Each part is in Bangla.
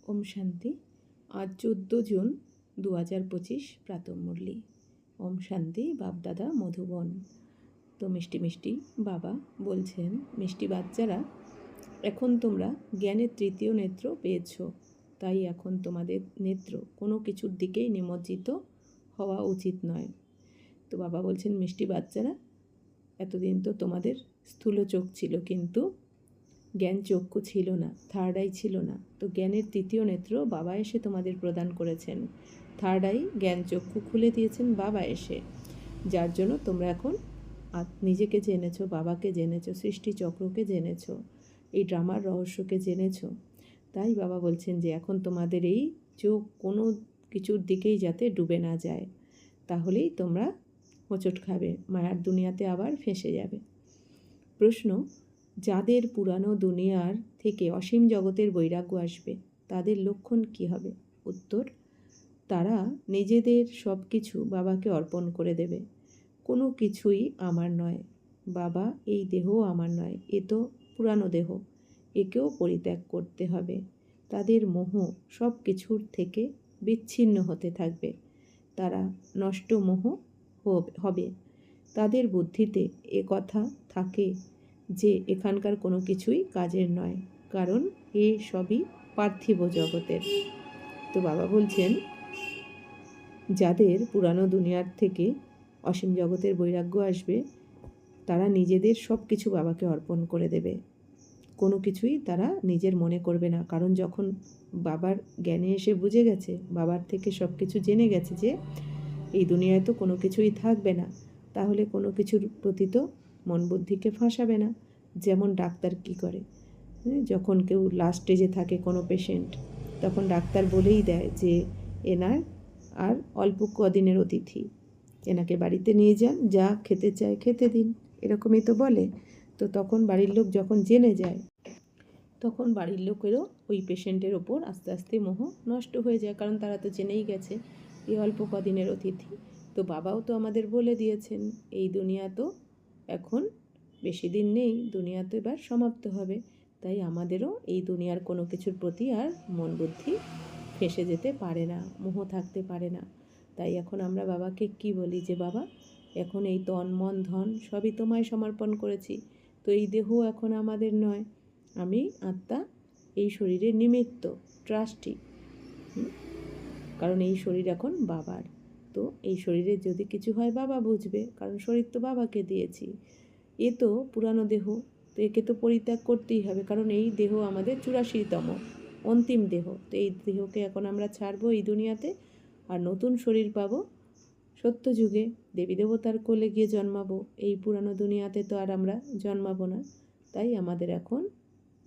ওম শান্তি। আজ 14 জুন 2025 প্রাতঃমুরলি। ওম শান্তি। বাপদাদা মধুবন। তো মিষ্টি মিষ্টি বাবা বলছেন, মিষ্টি বাচ্চারা, এখন তোমরা জ্ঞানের তৃতীয় নেত্র পেয়েছ, তাই এখন তোমাদের নেত্র কোনো কিছুর দিকেই নিমজ্জিত হওয়া উচিত নয়। তো বাবা বলছেন, মিষ্টি বাচ্চারা, এতদিন তো তোমাদের স্থূল চোখ ছিল, কিন্তু জ্ঞান চক্ষু ছিল না, থার্ড আই ছিল না। তো জ্ঞানের তৃতীয় নেত্র বাবা এসে তোমাদের প্রদান করেছেন। থার্ড আই জ্ঞান চক্ষু খুলে দিয়েছেন বাবা এসে, যার জন্য তোমরা এখন নিজেকে জেনেছো, বাবাকে জেনেছো, সৃষ্টি চক্রকে জেনেছো, এই ড্রামার রহস্যকে জেনেছো। তাই বাবা বলছেন যে এখন তোমাদের এই চোখ কোনো কিছুর দিকেই যাতে ডুবে না যায়, তাহলেই তোমরা হোঁচট খাবে, মায়ার দুনিয়াতে আবার ফেঁসে যাবে। প্রশ্ন: যাদের পুরানো দুনিয়ার থেকে অসীম জগতের বৈরাগ্য আসবে, তাদের লক্ষণ কি হবে? উত্তর: তারা নিজেদের সব কিছু বাবাকে অর্পণ করে দেবে। কোনো কিছুই আমার নয় বাবা, এই দেহও আমার নয়, এ তো পুরানো দেহ, একেও পরিত্যাগ করতে হবে। তাদের মোহ সব কিছুর থেকে বিচ্ছিন্ন হতে থাকবে, তারা নষ্ট মোহ হবে। তাদের বুদ্ধিতে এ কথা থাকে যে এখানকার কোনো কিছুই কাজের নয়, কারণ এ সবই পার্থিব জগতের। তো বাবা বলছেন, যাদের পুরানো দুনিয়ার থেকে অসীম জগতের বৈরাগ্য আসবে, তারা নিজেদের সব কিছু বাবাকে অর্পণ করে দেবে। কোনো কিছুই তারা নিজের মনে করবে না, কারণ যখন বাবার জ্ঞানে এসে বুঝে গেছে, বাবার থেকে সব কিছু জেনে গেছে যে এই দুনিয়ায় তো কোনো কিছুই থাকবে না, তাহলে কোনো কিছুর প্রতি তো মন বুদ্ধিকে ফাঁসাবে না। যেমন ডাক্তার কি করে, যখন কেউ লাস্ট স্টেজে থাকে কোনো পেশেন্ট, তখন ডাক্তার বলেই দেয় যে এনার আর অল্প কদিনের অতিথি, এনাকে বাড়িতে নিয়ে যান, যা খেতে চায় খেতে দিন, এরকমই তো বলে। তো তখন বাড়ির লোক যখন জেনে যায়, তখন বাড়ির লোকেরও ওই পেশেন্টের ওপর আস্তে আস্তে মোহ নষ্ট হয়ে যায়, কারণ তারা তো জেনেই গেছে এই অল্প কদিনের অতিথি। তো বাবাও তো আমাদের বলে দিয়েছেন, এই দুনিয়া তো এখন বেশি দিন নেই, দুনিয়া তো এবার সমাপ্ত হবে। তাই আমাদেরও এই দুনিয়ার কোনো কিছুর প্রতি আর মন বুদ্ধি ফেঁসে যেতে পারে না, মোহ থাকতে পারে না। তাই এখন আমরা বাবাকে কি বলি, যে বাবা, এখন এই তন মন ধন সবই তোমায় সমর্পণ করেছি, তো এই দেহ এখন আমাদের নয়, আমি আত্মা, এই শরীরের নিমিত্ত, ট্রাস্টি, কারণ এই শরীর এখন বাবার। তো এই শরীরের যদি কিছু হয় বাবা বুঝবে, কারণ শরীর তো বাবাকে দিয়েছি। এ তো পুরানো দেহ, তো একে তো পরিত্যাগ করতেই হবে, কারণ এই দেহ আমাদের 84তম অন্তিম দেহ। তো এই দেহকে এখন আমরা ছাড়বো এই দুনিয়াতে, আর নতুন শরীর পাবো সত্য যুগে, দেবী দেবতার কোলে গিয়ে জন্মাবো। এই পুরানো দুনিয়াতে তো আর আমরা জন্মাবো না। তাই আমাদের এখন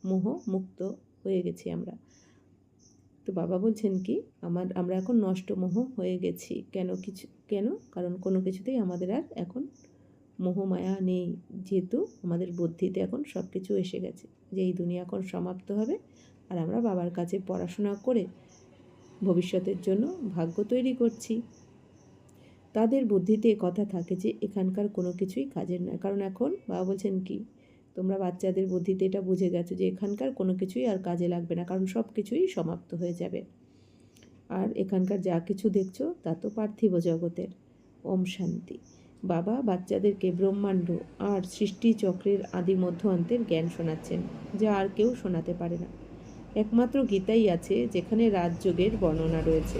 মোহ মুক্ত হয়ে গেছি আমরা। তো বাবা বলছেন কি, আমরা এখন নষ্ট মোহ হয়ে গেছি। কেন? কারণ কোনো কিছুতেই আমাদের আর এখন মোহ মায়া নেই, যেহেতু আমাদের বুদ্ধিতে এখন সব কিছু এসে গেছে যে এই দুনিয়া এখন সমাপ্ত হবে, আর আমরা বাবার কাছে পড়াশোনা করে ভবিষ্যতের জন্য ভাগ্য তৈরি করছি। তাদের বুদ্ধিতে কথা থাকে যে এখানকার কোনো কিছুই কাজের নয়, কারণ এখন বাবা বলছেন কি, তোমরা বাচ্চাদের বুদ্ধিতে এটা বুঝে গেছো যে এখানকার কোনো কিছুই আর কাজে লাগবে না, কারণ সব কিছুই সমাপ্ত হয়ে যাবে। আর এখানকার যা কিছু দেখছো তা তো পার্থিব জগতের। ওম শান্তি। বাবা বাচ্চাদেরকে ব্রহ্মাণ্ড আর সৃষ্টি চক্রের আদি মধ্য অন্তের জ্ঞান শোনাচ্ছেন, যা আর কেউ শোনাতে পারে না। একমাত্র গীতাই আছে যেখানে রাজযোগের বর্ণনা রয়েছে।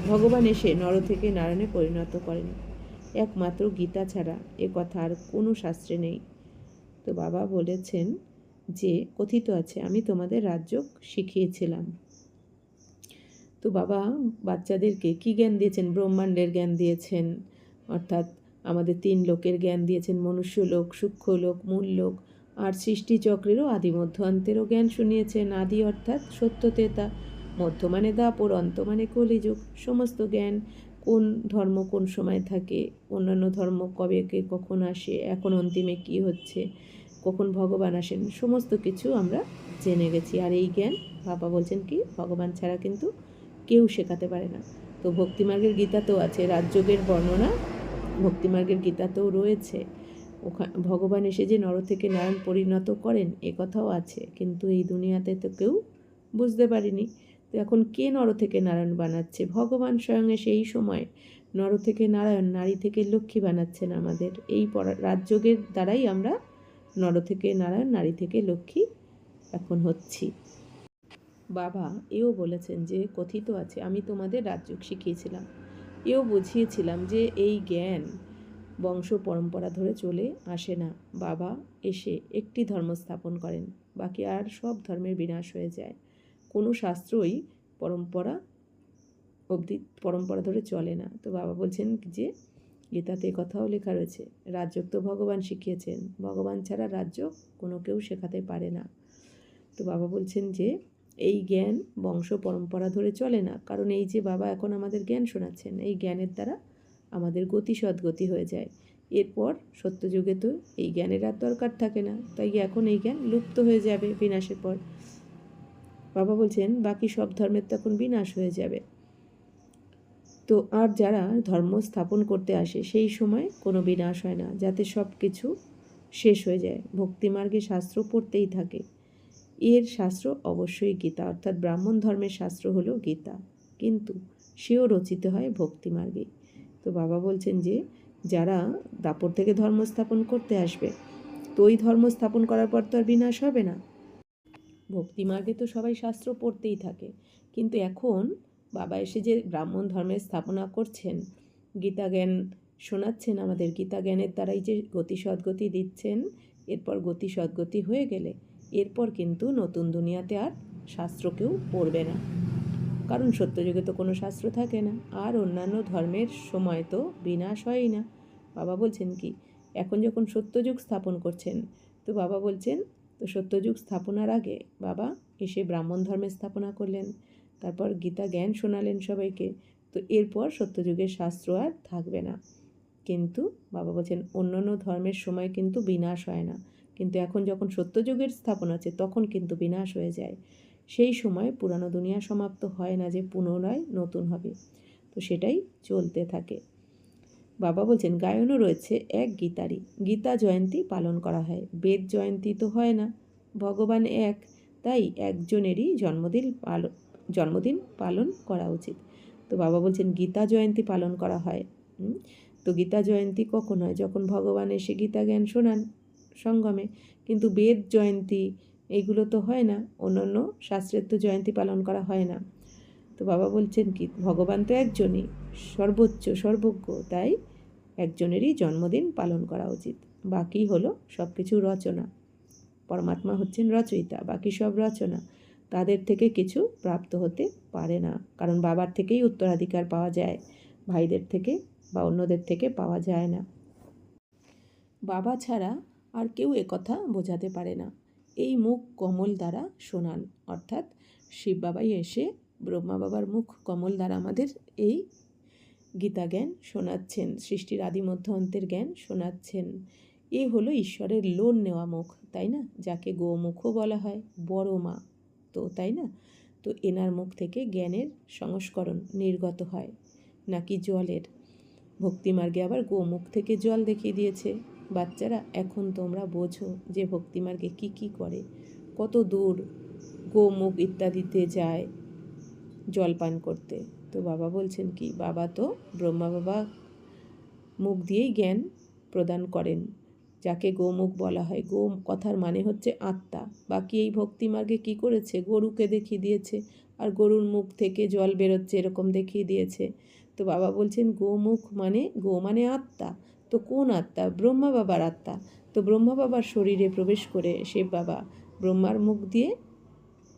ভগবান এসে নর থেকে নারায়ণে পরিণত করেন, একমাত্র গীতা ছাড়া এ কথা আর কোনো শাস্ত্রে নেই। তো বাবা বলেছেন যে কথিত আছে, আমি তোমাদের রাজযোগ শিখিয়েছিলাম। তো বাবা বাচ্চাদেরকে কি জ্ঞান দিয়েছেন? ব্রহ্মাণ্ডের জ্ঞান দিয়েছেন, অর্থাৎ আমাদের 3 লোকের জ্ঞান দিয়েছেন, মনুষ্য লোক, সূক্ষ্ম লোক, মূল লোক, আর সৃষ্টিচক্রেরও আদি মধ্য অন্তেরও জ্ঞান শুনিয়েছেন। আদি অর্থাৎ সত্য তেতা, মধ্য মানে দাপর, অন্ত মানে কলিযুগ। সমস্ত জ্ঞান, কোন ধর্ম কোন সময় থাকে, অন্যান্য ধর্ম কবে কে কখন আসে, এখন অন্তিমে কি হচ্ছে, কখন ভগবান আসেন, সমস্ত কিছু আমরা জেনে গেছি। আর এই জ্ঞান বাবা বলছেন কি, ভগবান ছাড়া কিন্তু কেউ শেখাতে পারে না। তো ভক্তিমার্গের গীতাতেও আছে রাজযোগের বর্ণনা, ভক্তিমার্গের গীতাতেও রয়েছে। ভগবান এসে যে নর থেকে নারায়ণ পরিণত করেন এ কথাও আছে, কিন্তু এই দুনিয়াতে তো কেউ বুঝতে পারিনি। তো এখন কে নর থেকে নারায়ণ বানাচ্ছে? ভগবান স্বয়ং সেই সময় নর থেকে নারায়ণ, নারী থেকে লক্ষ্মী বানাচ্ছেন আমাদের। এই রাজযোগের দ্বারাই আমরা নর থেকে নারায়ণ, নারী থেকে লক্ষ্মী এখন হচ্ছি। বাবা এও বলেছেন যে কথিত আছে, আমি তোমাদের রাজযোগ শিখিয়েছিলাম, এও বুঝিয়েছিলাম যে এই জ্ঞান বংশ পরম্পরা ধরে চলে আসে না। বাবা এসে একটি ধর্ম স্থাপন করেন, বাকি আর সব ধর্মের বিনাশ হয়ে যায়। কোনো শাস্ত্রই পরম্পরা ধরে চলে না। তো বাবা বলছেন যে গীতাতে কথাও লেখা রয়েছে, রাজযোগ তো ভগবান শিখিয়েছেন, ভগবান ছাড়া রাজযোগ কোনো কেউ শেখাতে পারে না। তো বাবা বলছেন যে এই জ্ঞান বংশ পরম্পরা ধরে চলে না, কারণ এই যে বাবা এখন আমাদের জ্ঞান শোনাচ্ছেন, এই জ্ঞানের দ্বারা আমাদের গতি সদ্গতি হয়ে যায়। এরপর সত্যযুগে তো এই জ্ঞানের আর দরকার থাকে না, তাই এখন এই জ্ঞান লুপ্ত হয়ে যাবে বিনাশের পর। বাবা বলছেন বাকি সব ধর্মের তখন বিনাশ হয়ে যাবে। তো আর যারা ধর্ম স্থাপন করতে আসে সেই সময় কোনো বিনাশ হয় না, যাতে সব কিছু শেষ হয়ে যায়। ভক্তিমার্গে শাস্ত্র পড়তেই থাকে। এর শাস্ত্র অবশ্যই গীতা, অর্থাৎ ব্রাহ্মণ ধর্মের শাস্ত্র হলো গীতা, কিন্তু সেও রচিত হয় ভক্তিমার্গে। তো বাবা বলছেন যে যারা দাপর থেকে ধর্ম স্থাপন করতে আসবে, তো ওই ধর্ম স্থাপন করার পর তো আর বিনাশ হবে না। ভক্তিমার্গে তো সবাই শাস্ত্র পড়তেই থাকে, কিন্তু এখন বাবা এসে যে ব্রাহ্মণ ধর্মের স্থাপনা করছেন, গীতা জ্ঞান শোনাচ্ছেন আমাদের, গীতা জ্ঞানের দ্বারাই যে গতি সদ্গতি দিচ্ছেন, এরপর গতি সদ্গতি হয়ে গেলে এরপর কিন্তু নতুন দুনিয়াতে আর শাস্ত্র কেউ পড়বে না, কারণ সত্যযুগে তো কোনো শাস্ত্র থাকে না, আর অন্যান্য ধর্মের সময় তো বিনাশ হয়ই না। বাবা বলছেন কি, এখন যখন সত্যযুগ স্থাপন করছেন, তো বাবা বলছেন তো সত্যযুগ স্থাপনার আগে বাবা এসে ব্রাহ্মণ ধর্মের স্থাপনা করলেন, তারপর গীতা জ্ঞান শোনালেন সবাইকে। তো এরপর সত্যযুগের শাস্ত্র আর থাকবে না। কিন্তু বাবা বলছেন অন্যান্য ধর্মের সময় কিন্তু বিনাশ হয় না, কিন্তু এখন যখন সত্যযুগের স্থাপন আছে তখন কিন্তু বিনাশ হয়ে যায়। সেই সময় পুরানো দুনিয়া সমাপ্ত হয় না যে পুনরায় নতুন হবে, তো সেটাই চলতে থাকে। বাবা বলছেন গায়নও রয়েছে এক গীতারই, গীতা জয়ন্তী পালন করা হয়, বেদ জয়ন্তী তো হয় না, ভগবান এক, তাই একজনেরই জন্মদিন পালন করা উচিত। তো বাবা বলছেন গীতা জয়ন্তী পালন করা হয়। তো গীতা জয়ন্তী কখন হয়? যখন ভগবান এসে গীতা জ্ঞান শোনান সঙ্গমে, কিন্তু বেদ জয়ন্তী এইগুলো তো হয় না, অন্যান্য শাস্ত্রের তো জয়ন্তী পালন করা হয় না। তো বাবা বলছেন কি, ভগবান তো একজনই, সর্বোচ্চ সর্বজ্ঞ, তাই একজনেরই জন্মদিন পালন করা উচিত। বাকি হলো সব কিছু রচনা, পরমাত্মা হচ্ছেন রচয়িতা, বাকি সব রচনা, তাদের থেকে কিছু প্রাপ্ত হতে পারে না, কারণ বাবার থেকেই উত্তরাধিকার পাওয়া যায়, ভাইদের থেকে বা অন্যদের থেকে পাওয়া যায় না। বাবা ছাড়া আর কেউ একথা বোঝাতে পারে না। এই মুখ কমল দ্বারা শোনান, অর্থাৎ শিব বাবাই এসে ব্রহ্মা বাবার মুখ কমল দ্বারা আমাদের এই গীতা জ্ঞান শোনাচ্ছেন, সৃষ্টির আদি মধ্য অন্তের জ্ঞান শোনাচ্ছেন। এ হলো ঈশ্বরের লোন নেওয়া মুখ, তাই না, যাকে গোমুখও বলা হয়, বড় মা, তো তাই না। তো এনার মুখ থেকে জ্ঞানের সংস্করণ নির্গত হয়, নাকি জলের। ভক্তিমার্গে আবার গোমুখ থেকে জল দেখিয়ে দিয়েছে। বাচ্চারা এখন তোমরা বোঝো যে ভক্তিমার্গে কি কি করে, কত দূর গোমুখ ইত্যাদিতে যায় জল পান করতে। তো বাবা বলছেন কি, বাবা তো ব্রহ্মা বাবা মুখ দিয়েই জ্ঞান প্রদান করেন, যাকে গোমুখ বলা হয়। গো কথার মানে হচ্ছে আত্মা। বাকি এই ভক্তিমার্গে কি করেছে, গরুকে দেখিয়ে দিয়েছে, আর গরুর মুখ থেকে জল বেরোচ্ছে এরকম দেখিয়ে দিয়েছে। তো বাবা বলছেন গোমুখ মানে, গো মানে আত্মা, তো কোন আত্মা? ব্রহ্মা বাবার আত্মা। তো ব্রহ্মা বাবার শরীরে প্রবেশ করে শিব বাবা ব্রহ্মার মুখ দিয়ে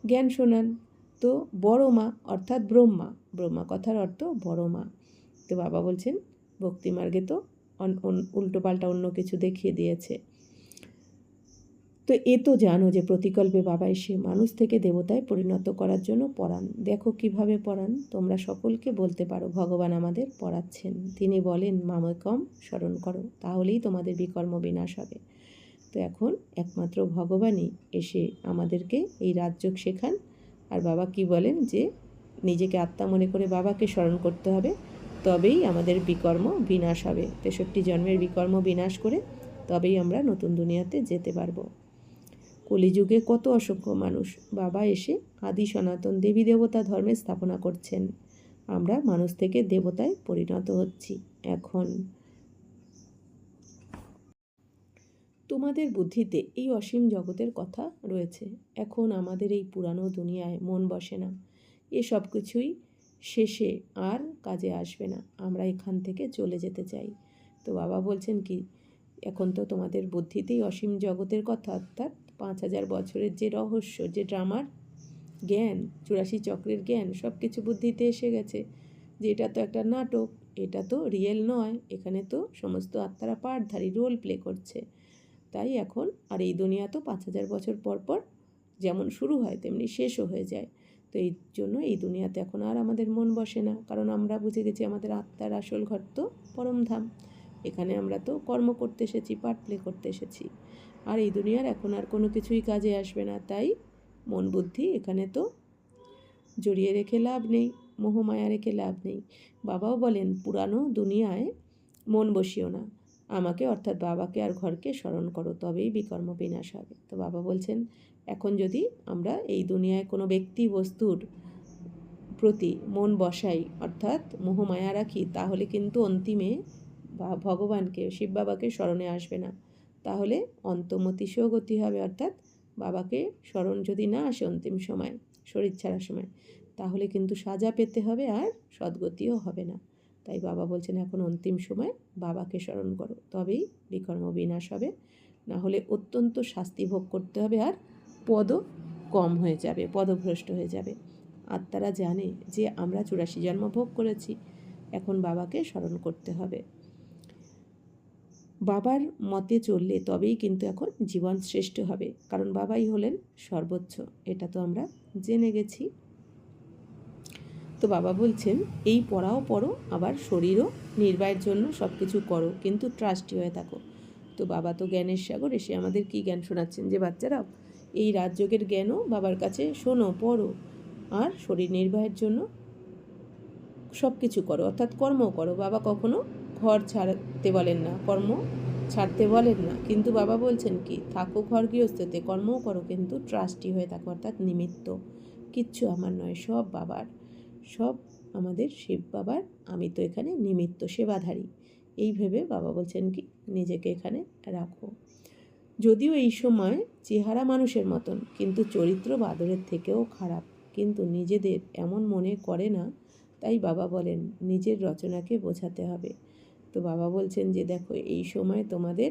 জ্ঞান শোনান। তো বড় মা অর্থাৎ ব্রহ্মা, ব্রহ্মা কথার অর্থ বড় মা। তো বাবা বলছেন ভক্তিমার্গে তো উল্টোপাল্টা অন্য কিছু দেখিয়ে দিয়েছে। তো এ তো জানো যে প্রতিকল্পে বাবা এসে মানুষ থেকে দেবতায় পরিণত করার জন্য পড়ান। দেখো কিভাবে পড়ান, তোমরা সকলকে বলতে পারো ভগবান আমাদের পড়াচ্ছেন। তিনি বলেন মামকম স্মরণ করো, তাহলেই তোমাদের বিকর্ম বিনাশ হবে। তো এখন একমাত্র ভগবানই এসে আমাদেরকে এই রাজযোগ শেখান। আর বাবা কি বলেন যে নিজেকে আত্মা মনে করে বাবাকে স্মরণ করতে হবে, তবেই আমাদের বিকর্ম বিনাশ হবে। 63 জন্মের বিকর্ম বিনাশ করে তবেই আমরা নতুন দুনিয়াতে যেতে পারবো। কলিযুগে কত অসংখ্য মানুষ বাবা এসে আদি সনাতন দেবী দেবতা ধর্মের স্থাপনা করছেন। আমরা মানুষ থেকে দেবতায় পরিণত হচ্ছি। এখন তোমাদের বুদ্ধিতে এই অসীম জগতের কথা রয়েছে। এখন আমাদের এই পুরানো দুনিয়ায় মন বসে না। এ সব কিছুই শেষে আর কাজে আসবে না। আমরা এখান থেকে চলে যেতে চাই। তো বাবা বলছেন কি, এখন তো তোমাদের বুদ্ধিতেই অসীম জগতের কথা, অর্থাৎ 5000 বছরের যে রহস্য, যে ড্রামার জ্ঞান, 84 চক্রের জ্ঞান, সব কিছু বুদ্ধিতে এসে গেছে যে এটা তো একটা নাটক, এটা তো রিয়েল নয়। এখানে তো সমস্ত আত্মারা পার্টধারী, রোল প্লে করছে। তাই এখন আর এই দুনিয়া তো 5000 বছর পর পর যেমন শুরু হয় তেমনি শেষও হয়ে যায়। তো এই জন্য এই দুনিয়াতে এখন আর আমাদের মন বসে না, কারণ আমরা বুঝে গেছি আমাদের আত্মার আসল ঘর তো পরমধাম। এখানে আমরা তো কর্ম করতে এসেছি, পার্ট প্লে করতে এসেছি। আর এই দুনিয়ার এখন আর কোনো কিছুই কাজে আসবে না। তাই মন বুদ্ধি এখানে তো জড়িয়ে রেখে লাভ নেই, মোহমায়া রেখে লাভ নেই। বাবাও বলেন পুরানো দুনিয়ায় মন বসিও না, আমাকে অর্থাৎ বাবাকে আর ঘরকে স্মরণ করো, তবেই বিকর্ম বিনাশ হবে। তো বাবা বলছেন এখন যদি আমরা এই দুনিয়ায় কোনো ব্যক্তি বস্তুর প্রতি মন বসাই, অর্থাৎ মোহমায়া রাখি, তাহলে কিন্তু অন্তিমে বা ভগবানকে, শিব বাবাকে স্মরণে আসবে না। তাহলে অন্তমতিশীয় গতি হবে, অর্থাৎ বাবাকে স্মরণ যদি না আসে অন্তিম সময়, শরীর ছাড়ার সময়, তাহলে কিন্তু সাজা পেতে হবে আর সদ্গতিও হবে না। তাই বাবা বলছেন এখন অন্তিম সময় বাবাকে স্মরণ করো, তবেই বিকর্ম বিনাশ হবে। না হলে অত্যন্ত শাস্তি ভোগ করতে হবে আর পদও কম হয়ে যাবে, পদভ্রষ্ট হয়ে যাবে। আত্মারা জানে যে আমরা 84 জন্ম ভোগ করেছি, এখন বাবাকে স্মরণ করতে হবে। বাবার মতে চললে তবেই কিন্তু এখন জীবন শ্রেষ্ঠ হবে, কারণ বাবাই হলেন সর্বোচ্চ। এটা তো আমরা জেনে গেছি। তো বাবা বলছেন এই পড়াও পড়ো, আবার শরীরও নির্বাহের জন্য সব কিছু করো, কিন্তু ট্রাস্টি হয়ে থাকো। তো বাবা তো জ্ঞানের সাগর, এসে আমাদের কি জ্ঞান শোনাচ্ছেন যে বাচ্চারাও এই রাজযোগের জ্ঞানও বাবার কাছে শোনো, পড়ো, আর শরীর নির্বাহের জন্য সব কিছু করো, অর্থাৎ কর্মও করো। বাবা কখনো ঘর ছাড়তে বলেন না, কর্ম ছাড়তে বলেন না, কিন্তু বাবা বলছেন কি থাকো ঘর গৃহস্থতে, কর্মও করো, কিন্তু ট্রাস্টি হয়ে থাকো, অর্থাৎ নিমিত্ত। কিচ্ছু আমার নয়, সব বাবার, সব আমাদের শিব বাবার, আমি তো এখানে নিমিত্ত, সেবাধারী। এই ভেবে বাবা বলছেন কি নিজেকে এখানে রাখো। যদিও এই সময় চেহারা মানুষের মতন, কিন্তু চরিত্র বাদরের থেকেও খারাপ, কিন্তু নিজেদের এমন মনে করে না। তাই বাবা বলেন নিজের রচনাকে বোঝাতে হবে। তো বাবা বলছেন যে দেখো এই সময় তোমাদের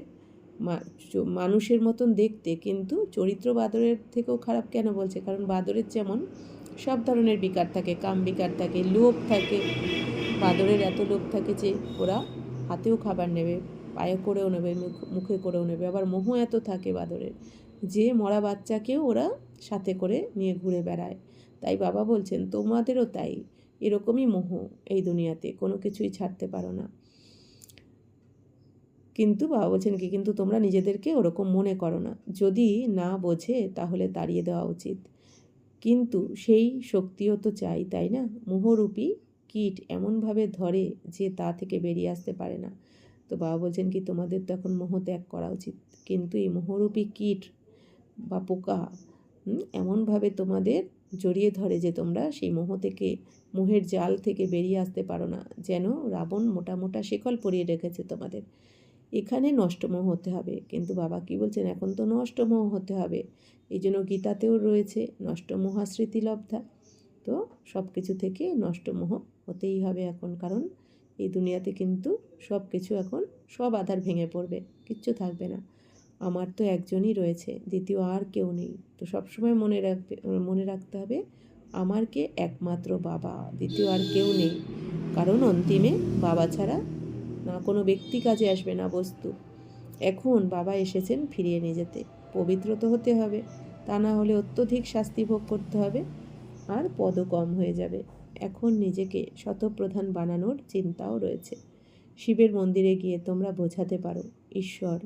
মানুষের মতন দেখতে, কিন্তু চরিত্র বাদরের থেকেও খারাপ কেন বলছে, কারণ বাদরের যেমন সব ধরনের বিকার থাকে, কাম বিকার থাকে, লোভ থাকে। বাদরের এত লোভ থাকে যে ওরা হাতেও খাবার নেবে, পায়ে করেও নেবে, মুখে করেও নেবে। আবার মোহ এত থাকে বাদরের যে মরা বাচ্চাকেও ওরা সাথে করে নিয়ে ঘুরে বেড়ায়। তাই বাবা বলছেন তোমাদেরও তাই, এরকমই মোহ এই দুনিয়াতে, কোনো কিছুই ছাড়তে পারো না। কিন্তু বাবা বলছেন কি কিন্তু তোমরা নিজেদেরকে ওরকম মনে করো না, যদি না বোঝে তাহলে তাড়িয়ে দেওয়া উচিত। কিন্তু সেই শক্তিও তো চাই, তাই না? মোহরূপী কীট এমনভাবে ধরে যে তা থেকে বেরিয়ে আসতে পারে না। তো বাবা বলছেন কি তোমাদের তো এখন মোহ ত্যাগ করা উচিত, কিন্তু এই মোহরূপী কীট বা পোকা এমনভাবে তোমাদের জড়িয়ে ধরে যে তোমরা সেই মোহ থেকে, মোহের জাল থেকে বেরিয়ে আসতে পারো না, যেন রাবণ মোটা মোটা শিকল পরিয়ে রেখেছে তোমাদের। এখানে নষ্টমোহ হতে হবে, কিন্তু বাবা কি বলছেন এখন তো নষ্টমোহ হতে হবে। এই জন্য গীতাতেও রয়েছে নষ্টমোহা স্মৃতিলব্ধা। তো সব কিছু থেকে নষ্টমোহ হতেই হবে এখন, কারণ এই দুনিয়াতে কিন্তু সব কিছু এখন সব আধার ভেঙে পড়বে, কিচ্ছু থাকবে না। আমার তো একজনই রয়েছে, দ্বিতীয় আর কেউ নেই। তো সবসময় মনে রাখতে হবে আমার কে একমাত্র বাবা, দ্বিতীয় আর কেউ নেই। কারণ অন্তিমে বাবা ছাড়া না কোনো ব্যক্তি কাজে আসবে, না বস্তু। এখন বাবা এসেছেন ফিরিয়ে নিয়ে যেতে, পবিত্র তো হতে হবে, তা না হলে অত্যধিক শাস্তি ভোগ করতে হবে আর পদও কম হয়ে যাবে। এখন নিজেকে শতপ্রধান বানানোর চিন্তাও রয়েছে। শিবের মন্দিরে গিয়ে তোমরা বোঝাতে পারো ঈশ্বর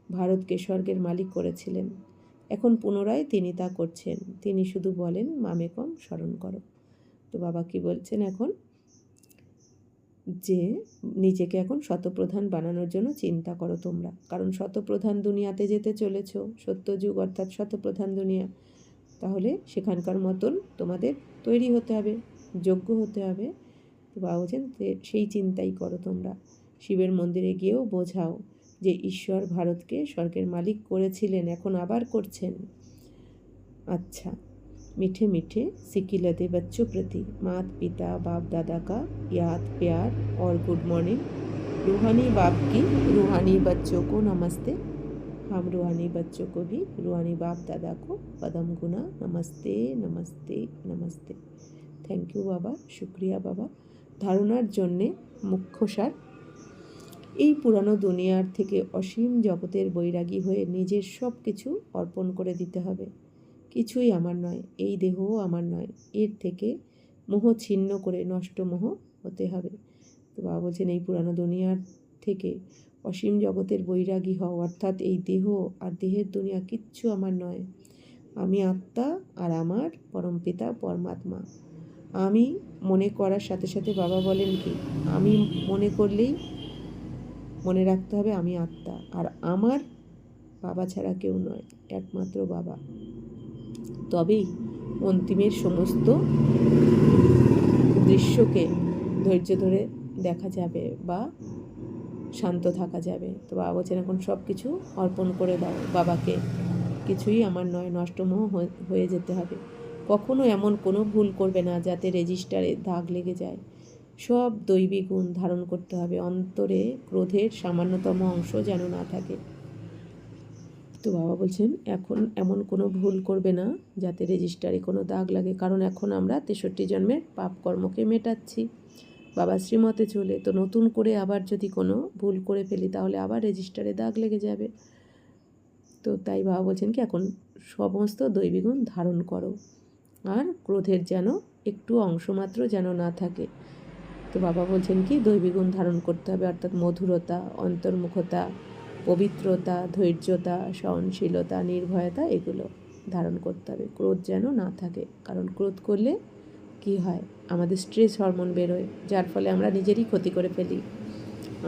ভারতকে স্বর্গের মালিক করেছিলেন, এখন পুনরায় তিনি তা করছেন। তিনি শুধু বলেন মামেকম স্মরণ করো। তো বাবা কি বলছেন এখন যে নিজেকে এখন শতপ্রধান বানানোর জন্য চিন্তা করো তোমরা, কারণ শতপ্রধান দুনিয়াতে যেতে চলেছ, সত্যযুগ অর্থাৎ শতপ্রধান দুনিয়া। তাহলে সেখানকার মতন তোমাদের তৈরি হতে হবে, যোগ্য হতে হবে। তো বাবা বলছেন সেই চিন্তাই করো তোমরা। শিবের মন্দিরে গিয়েও বোঝাও যে ঈশ্বর ভারতকে স্বর্গের মালিক করেছিলেন, এখন আবার করছেন। अच्छा, मीठे मीठे सिक्की लदे बच्चों प्रति माता पिता बाप दादा का याद प्यार और गुड मॉर्निंग। रूहानी बाप की रूहानी बच्चों को नमस्ते। हम रूहानी बच्चों को भी रूहानी बाप दादा को पदम गुना नमस्ते नमस्ते नमस्ते। थैंक यू बाबा, शुक्रिया बाबा। ধারণার জন্যে মুখ্য সার, এই পুরানো দুনিয়ার থেকে অসীম জগতের বৈরাগী হয়ে নিজের সব কিছু অর্পণ করে দিতে হবে। কিছুই আমার নয়, এই দেহও আমার নয়, এর থেকে মোহ ছিন্ন করে নষ্ট মোহ হতে হবে। তো বাবা বলছেন এই পুরানো দুনিয়ার থেকে অসীম জগতের বৈরাগী হও, অর্থাৎ এই দেহ আর দেহের দুনিয়া কিচ্ছু আমার নয়। আমি আত্মা আর আমার পরমপিতা পরমাত্মা। আমি মনে করার সাথে সাথে বাবা বলেন কি, আমি মনে করলেই মনে রাখতে হবে আমি আত্মা, আর আমার বাবা ছাড়া কেউ নয়, একমাত্র বাবা। তবেই অন্তিমের সমস্ত দৃশ্যকে ধৈর্য ধরে দেখা যাবে বা শান্ত থাকা যাবে। তো বাবা বলছেন এখন সব কিছু অর্পণ করে দাও বাবাকে, কিছুই আমার নয়, নষ্টমোহ হয়ে যেতে হবে। কখনো এমন কোনো ভুল করবে না যাতে রেজিস্টারে দাগ লেগে যায়। সব দৈবী গুণ ধারণ করতে হবে, অন্তরে ক্রোধের সামান্যতম অংশ যেন না থাকে। তো বাবা বলছেন এখন এমন কোনো ভুল করবে না যাতে রেজিস্টারে কোনো দাগ লাগে, কারণ এখন আমরা 63 জন্মের পাপ কর্মকে মেটাচ্ছি বাবা শ্রীমতে চলে। তো নতুন করে আবার যদি কোনো ভুল করে ফেলি তাহলে আবার রেজিস্টারে দাগ লেগে যাবে। তো তাই বাবা বলছেন কি এখন সমস্ত দৈবী গুণ ধারণ করো, আর ক্রোধের যেন একটু অংশমাত্র যেন না থাকে। তো বাবা বলছেন কি দৈবী গুণ ধারণ করতে হবে, অর্থাৎ মধুরতা, অন্তর্মুখতা, পবিত্রতা, ধৈর্যতা, সহনশীলতা, নির্ভয়তা, এগুলো ধারণ করতে হবে। ক্রোধ যেন না থাকে, কারণ ক্রোধ করলে কি হয়, আমাদের স্ট্রেস হরমোন বেরোয়, যার ফলে আমরা নিজেরই ক্ষতি করে ফেলি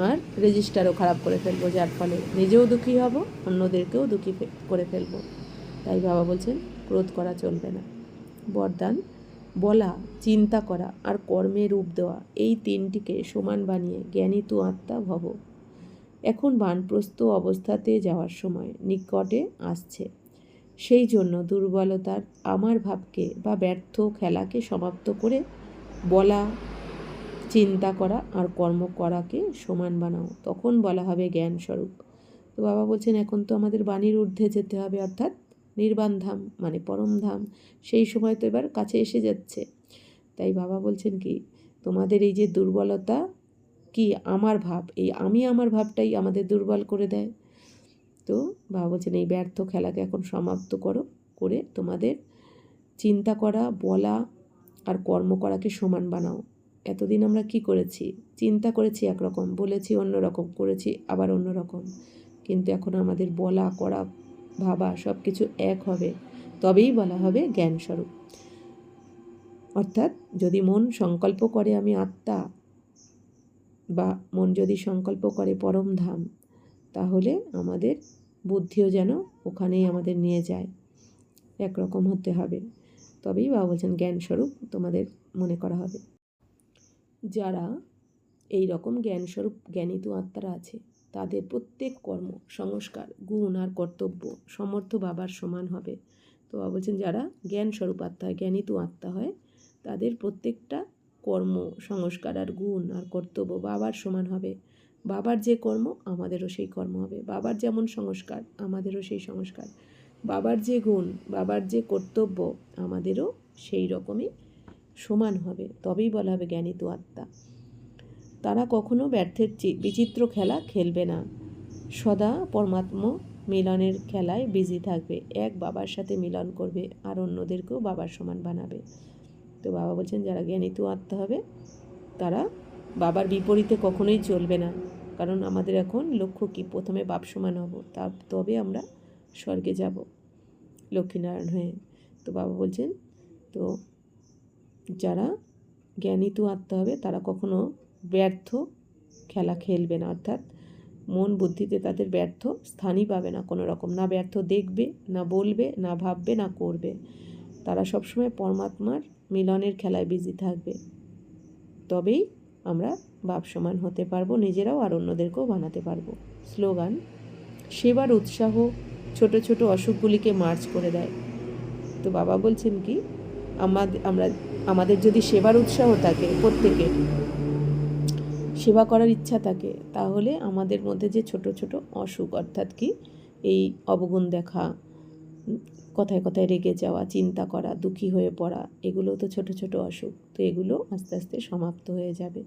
আর রেজিস্টারও খারাপ করে ফেলবো, যার ফলে নিজেও দুঃখী হব, অন্যদেরকেও দুঃখী করে ফেলবো। তাই বাবা বলছেন ক্রোধ করা চলবে না। বরদান, বলা, চিন্তা করা আর কর্মে রূপ দেওয়া, এই তিনটিকে সমান বানিয়ে জ্ঞানী তু আত্মা ভব। এখন বানপ্রস্থ অবস্থাতে যাওয়ার সময় নিকটে আসছে, সেই জন্য দুর্বলতার আমার ভাবকে বা ব্যর্থ খেলাকে সমাপ্ত করে বলা, চিন্তা করা আর কর্ম করাকে সমান বানাও, তখন বলা হবে জ্ঞান স্বরূপ। তো বাবা বলছেন এখন তো আমাদের বাণীর ঊর্ধ্বে যেতে হবে, অর্থাৎ নির্বাণ ধাম মানে পরম ধাম, সেই সময় তো এবার কাছে এসে যাচ্ছে। তাই বাবা বলছেন কি তোমাদের এই যে দুর্বলতা কি আমার ভাব, এই আমি আমার ভাবটাই আমাদের দুর্বল করে দেয়। তো বাবা বলছেন এই ব্যর্থ খেলাকে এখন সমাপ্ত করো, করে তোমাদের চিন্তা করা, বলা আর কর্ম করাকে সমান বানাও। এতদিন আমরা কি করেছি, চিন্তা করেছি একরকম, বলেছি অন্যরকম, করেছি আবার অন্যরকম, কিন্তু এখন আমাদের বলা, করা, ভাবা সব কিছু এক হবে, তবেই বলা হবে জ্ঞানস্বরূপ। অর্থাৎ যদি মন সংকল্প করে আমি আত্মা, বা মন যদি সংকল্প করে পরম ধাম, তাহলে আমাদের বুদ্ধিও যেন ওখানেই আমাদের নিয়ে যায়, একরকম হতে হবে, তবেই বাবা বলছেন জ্ঞানস্বরূপ তোমাদের মনে করা হবে। যারা এই রকম জ্ঞানস্বরূপ জ্ঞানিত আত্মারা আছে তাদের প্রত্যেক কর্ম, সংস্কার, গুণ আর কর্তব্য সমর্থ বাবার সমান হবে। তো বাবা বলছেন যারা জ্ঞানস্বরূপ আত্মা হয়, জ্ঞানিত আত্মা হয়, তাদের প্রত্যেকটা কর্ম, সংস্কার আর গুণ আর কর্তব্য বাবার সমান হবে। বাবার যে কর্ম আমাদেরও সেই কর্ম হবে, বাবার যেমন সংস্কার আমাদেরও সেই সংস্কার, বাবার যে গুণ, বাবার যে কর্তব্য আমাদেরও সেই রকমই সমান হবে, তবেই বলা হবে জ্ঞানিত আত্মা। তারা কখনো ব্যর্থের বিচিত্র খেলা খেলবে না, সদা পরমাত্মা মিলনের খেলায় বিজি থাকবে, এক বাবার সাথে মিলন করবে আর অন্যদেরকেও বাবার সমান বানাবে। তো বাবা বলছেন যারা জ্ঞানিত আত্মা হবে তারা বাবার বিপরীতে কখনোই চলবে না, কারণ আমাদের এখন লক্ষ্য কি, প্রথমে বাপ সমান হব, তবে আমরা স্বর্গে যাব লক্ষ্মীনারায়ণ হয়ে। তো বাবা বলছেন তো যারা জ্ঞানিত আত্মা হবে তারা কখনো ব্যর্থ খেলা খেলবে না, অর্থাৎ মন বুদ্ধিতে তাদের ব্যর্থ স্থানই পাবে না কোনো রকম, না ব্যর্থ দেখবে, না বলবে, না ভাববে, না করবে। তারা সবসময় পরমাত্মার মিলনের খেলায় বিজি থাকবে। তবেই আমরা বাপ সমান হতে পারবো, নিজেরাও আর অন্যদেরকেও বানাতে পারবো। স্লোগান: সেবার উৎসাহ ছোট ছোট অসুখগুলিকে মার্চ করে দেয়। তো বাবা বলছেন কি, আমাদের যদি সেবার উৎসাহ থাকে, প্রত্যেকের সেবা করার ইচ্ছা থাকে, তাহলে আমাদের মধ্যে যে ছোট ছোট অসুখ, অর্থাৎ কি এই অবগুণ দেখা, কথায় কথায় রেগে যাওয়া, চিন্তা করা, দুঃখী হয়ে পড়া, এগুলো তো ছোট ছোট অসুখ। তো এগুলো আস্তে আস্তে সমাপ্ত হয়ে যাবে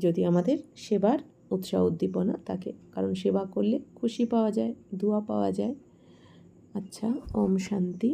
যদি আমাদের সেবার উৎসাহ উদ্দীপনা থাকে, কারণ সেবা করলে খুশি পাওয়া যায়, দোয়া পাওয়া যায়। আচ্ছা, ওম শান্তি।